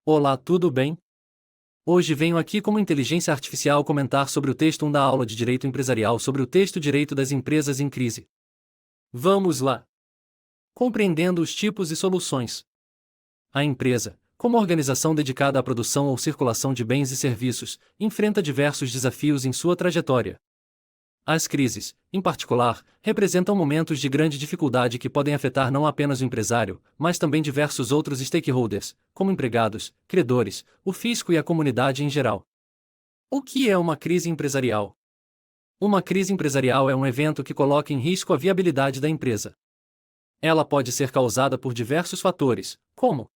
Olá, tudo bem? Hoje venho aqui como inteligência artificial comentar sobre o texto 1 da aula de Direito Empresarial sobre o texto Direito das Empresas em Crise. Vamos lá! Compreendendo os tipos e soluções. A empresa, como organização dedicada à produção ou circulação de bens e serviços, enfrenta diversos desafios em sua trajetória. As crises, em particular, representam momentos de grande dificuldade que podem afetar não apenas o empresário, mas também diversos outros stakeholders, como empregados, credores, o fisco e a comunidade em geral. O que é uma crise empresarial? Uma crise empresarial é um evento que coloca em risco a viabilidade da empresa. Ela pode ser causada por diversos fatores, como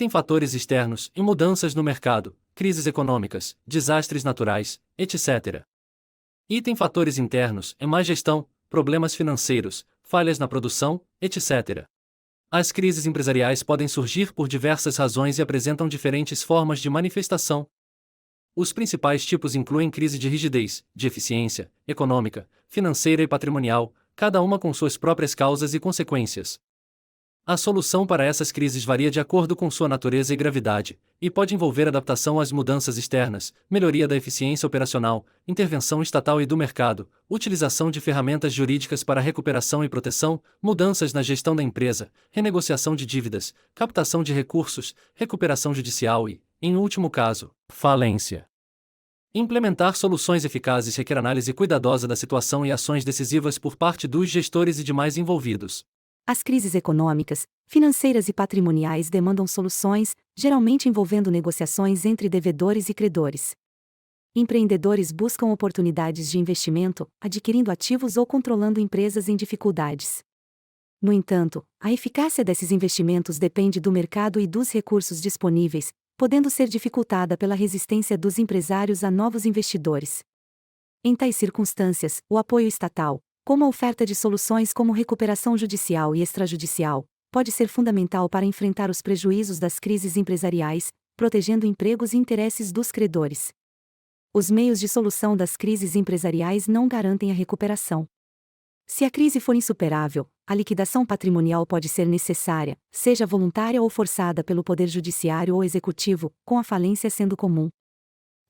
fatores externos e mudanças no mercado, crises econômicas, desastres naturais, etc. Fatores internos é má gestão, problemas financeiros, falhas na produção, etc. As crises empresariais podem surgir por diversas razões e apresentam diferentes formas de manifestação. Os principais tipos incluem crise de rigidez, de eficiência, econômica, financeira e patrimonial, cada uma com suas próprias causas e consequências. A solução para essas crises varia de acordo com sua natureza e gravidade, e pode envolver adaptação às mudanças externas, melhoria da eficiência operacional, intervenção estatal e do mercado, utilização de ferramentas jurídicas para recuperação e proteção, mudanças na gestão da empresa, renegociação de dívidas, captação de recursos, recuperação judicial e, em último caso, falência. Implementar soluções eficazes requer análise cuidadosa da situação e ações decisivas por parte dos gestores e demais envolvidos. As crises econômicas, financeiras e patrimoniais demandam soluções, geralmente envolvendo negociações entre devedores e credores. Empreendedores buscam oportunidades de investimento, adquirindo ativos ou controlando empresas em dificuldades. No entanto, a eficácia desses investimentos depende do mercado e dos recursos disponíveis, podendo ser dificultada pela resistência dos empresários a novos investidores. Em tais circunstâncias, o apoio estatal, como a oferta de soluções como recuperação judicial e extrajudicial, pode ser fundamental para enfrentar os prejuízos das crises empresariais, protegendo empregos e interesses dos credores. Os meios de solução das crises empresariais não garantem a recuperação. Se a crise for insuperável, a liquidação patrimonial pode ser necessária, seja voluntária ou forçada pelo Poder Judiciário ou Executivo, com a falência sendo comum.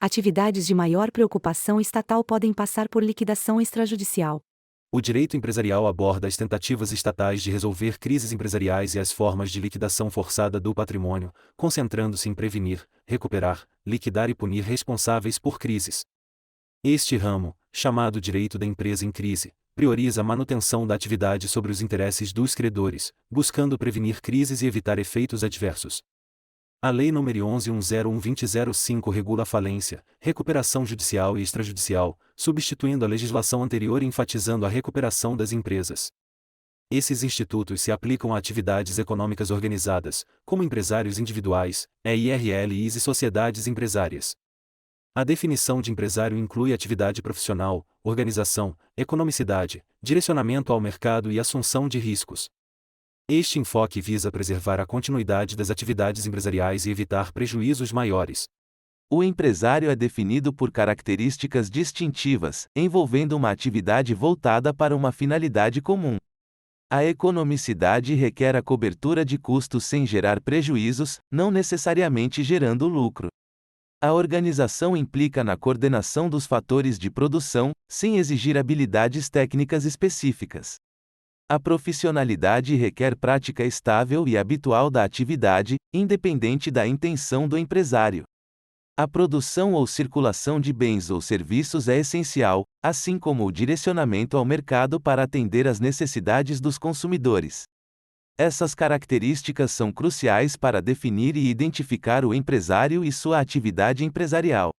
Atividades de maior preocupação estatal podem passar por liquidação extrajudicial. O direito empresarial aborda as tentativas estatais de resolver crises empresariais e as formas de liquidação forçada do patrimônio, concentrando-se em prevenir, recuperar, liquidar e punir responsáveis por crises. Este ramo, chamado direito da empresa em crise, prioriza a manutenção da atividade sobre os interesses dos credores, buscando prevenir crises e evitar efeitos adversos. A Lei nº 11.101/2005 regula a falência, recuperação judicial e extrajudicial, substituindo a legislação anterior e enfatizando a recuperação das empresas. Esses institutos se aplicam a atividades econômicas organizadas, como empresários individuais, EIRLs e sociedades empresárias. A definição de empresário inclui atividade profissional, organização, economicidade, direcionamento ao mercado e assunção de riscos. Este enfoque visa preservar a continuidade das atividades empresariais e evitar prejuízos maiores. O empresário é definido por características distintivas, envolvendo uma atividade voltada para uma finalidade comum. A economicidade requer a cobertura de custos sem gerar prejuízos, não necessariamente gerando lucro. A organização implica na coordenação dos fatores de produção, sem exigir habilidades técnicas específicas. A profissionalidade requer prática estável e habitual da atividade, independente da intenção do empresário. A produção ou circulação de bens ou serviços é essencial, assim como o direcionamento ao mercado para atender às necessidades dos consumidores. Essas características são cruciais para definir e identificar o empresário e sua atividade empresarial.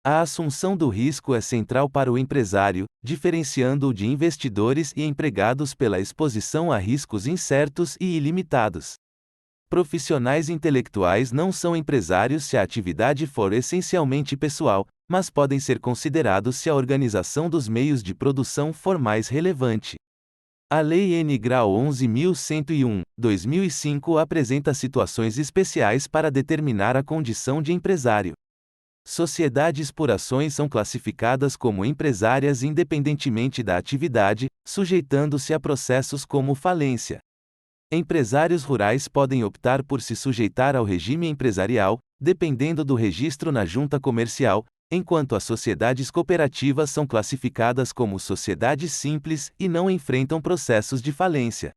A assunção do risco é central para o empresário, diferenciando-o de investidores e empregados pela exposição a riscos incertos e ilimitados. Profissionais intelectuais não são empresários se a atividade for essencialmente pessoal, mas podem ser considerados se a organização dos meios de produção for mais relevante. A Lei nº 11.101/2005 apresenta situações especiais para determinar a condição de empresário. Sociedades por ações são classificadas como empresárias independentemente da atividade, sujeitando-se a processos como falência. Empresários rurais podem optar por se sujeitar ao regime empresarial, dependendo do registro na junta comercial, enquanto as sociedades cooperativas são classificadas como sociedades simples e não enfrentam processos de falência.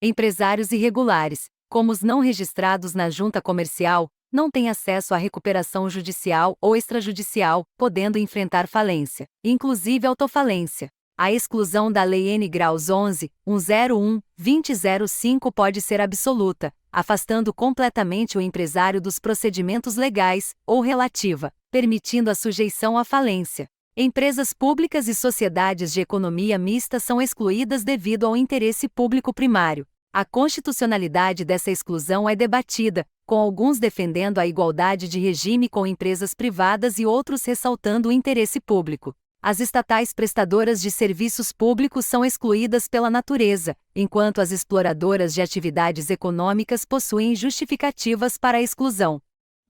Empresários irregulares, como os não registrados na junta comercial, não têm acesso à recuperação judicial ou extrajudicial, podendo enfrentar falência, inclusive autofalência. A exclusão da Lei N. Graus 11.101/2005 pode ser absoluta, afastando completamente o empresário dos procedimentos legais, ou relativa, permitindo a sujeição à falência. Empresas públicas e sociedades de economia mista são excluídas devido ao interesse público primário. A constitucionalidade dessa exclusão é debatida, com alguns defendendo a igualdade de regime com empresas privadas e outros ressaltando o interesse público. As estatais prestadoras de serviços públicos são excluídas pela natureza, enquanto as exploradoras de atividades econômicas possuem justificativas para a exclusão.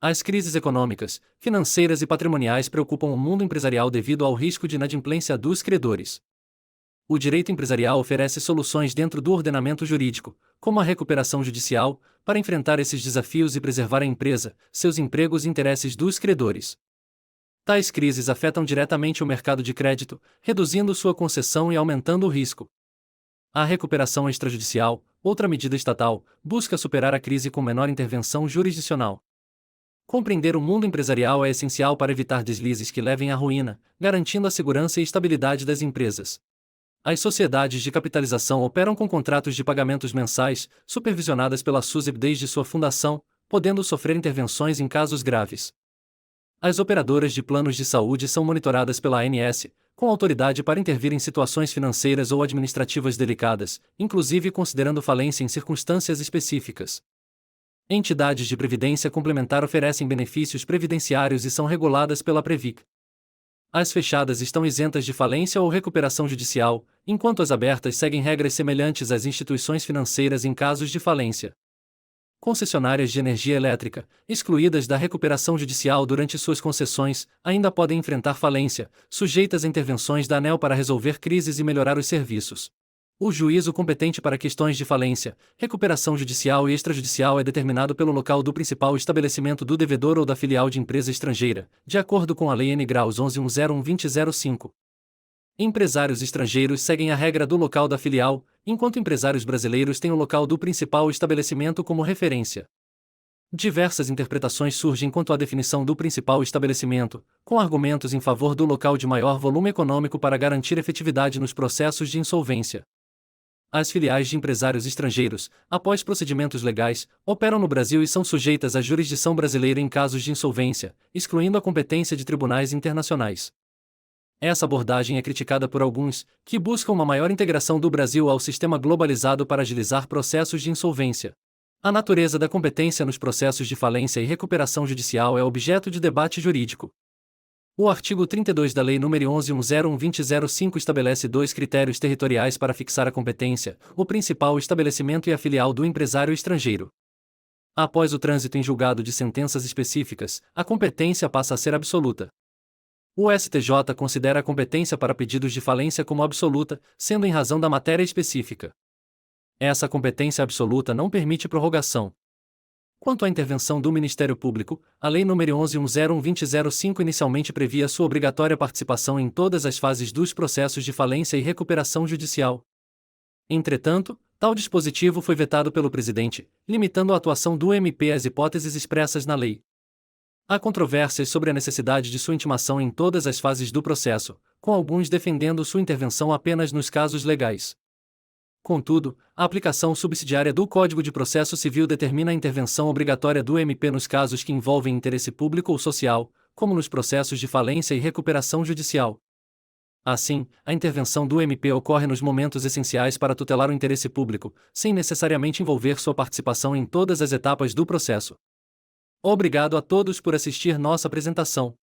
As crises econômicas, financeiras e patrimoniais preocupam o mundo empresarial devido ao risco de inadimplência dos credores. O direito empresarial oferece soluções dentro do ordenamento jurídico, como a recuperação judicial, para enfrentar esses desafios e preservar a empresa, seus empregos e interesses dos credores. Tais crises afetam diretamente o mercado de crédito, reduzindo sua concessão e aumentando o risco. A recuperação extrajudicial, outra medida estatal, busca superar a crise com menor intervenção jurisdicional. Compreender o mundo empresarial é essencial para evitar deslizes que levem à ruína, garantindo a segurança e estabilidade das empresas. As sociedades de capitalização operam com contratos de pagamentos mensais, supervisionadas pela SUSEP desde sua fundação, podendo sofrer intervenções em casos graves. As operadoras de planos de saúde são monitoradas pela ANS, com autoridade para intervir em situações financeiras ou administrativas delicadas, inclusive considerando falência em circunstâncias específicas. Entidades de previdência complementar oferecem benefícios previdenciários e são reguladas pela Previc. As fechadas estão isentas de falência ou recuperação judicial, enquanto as abertas seguem regras semelhantes às instituições financeiras em casos de falência. Concessionárias de energia elétrica, excluídas da recuperação judicial durante suas concessões, ainda podem enfrentar falência, sujeitas a intervenções da ANEEL para resolver crises e melhorar os serviços. O juízo competente para questões de falência, recuperação judicial e extrajudicial é determinado pelo local do principal estabelecimento do devedor ou da filial de empresa estrangeira, de acordo com a Lei N. Graus 11.101/2005. Empresários estrangeiros seguem a regra do local da filial, enquanto empresários brasileiros têm o local do principal estabelecimento como referência. Diversas interpretações surgem quanto à definição do principal estabelecimento, com argumentos em favor do local de maior volume econômico para garantir efetividade nos processos de insolvência. As filiais de empresários estrangeiros, após procedimentos legais, operam no Brasil e são sujeitas à jurisdição brasileira em casos de insolvência, excluindo a competência de tribunais internacionais. Essa abordagem é criticada por alguns, que buscam uma maior integração do Brasil ao sistema globalizado para agilizar processos de insolvência. A natureza da competência nos processos de falência e recuperação judicial é objeto de debate jurídico. O artigo 32 da Lei nº 11.101/2005 estabelece dois critérios territoriais para fixar a competência: o principal estabelecimento e a filial do empresário estrangeiro. Após o trânsito em julgado de sentenças específicas, a competência passa a ser absoluta. O STJ considera a competência para pedidos de falência como absoluta, sendo em razão da matéria específica. Essa competência absoluta não permite prorrogação. Quanto à intervenção do Ministério Público, a Lei nº 11.101/2005 inicialmente previa sua obrigatória participação em todas as fases dos processos de falência e recuperação judicial. Entretanto, tal dispositivo foi vetado pelo presidente, limitando a atuação do MP às hipóteses expressas na lei. Há controvérsias sobre a necessidade de sua intimação em todas as fases do processo, com alguns defendendo sua intervenção apenas nos casos legais. Contudo, a aplicação subsidiária do Código de Processo Civil determina a intervenção obrigatória do MP nos casos que envolvem interesse público ou social, como nos processos de falência e recuperação judicial. Assim, a intervenção do MP ocorre nos momentos essenciais para tutelar o interesse público, sem necessariamente envolver sua participação em todas as etapas do processo. Obrigado a todos por assistir nossa apresentação.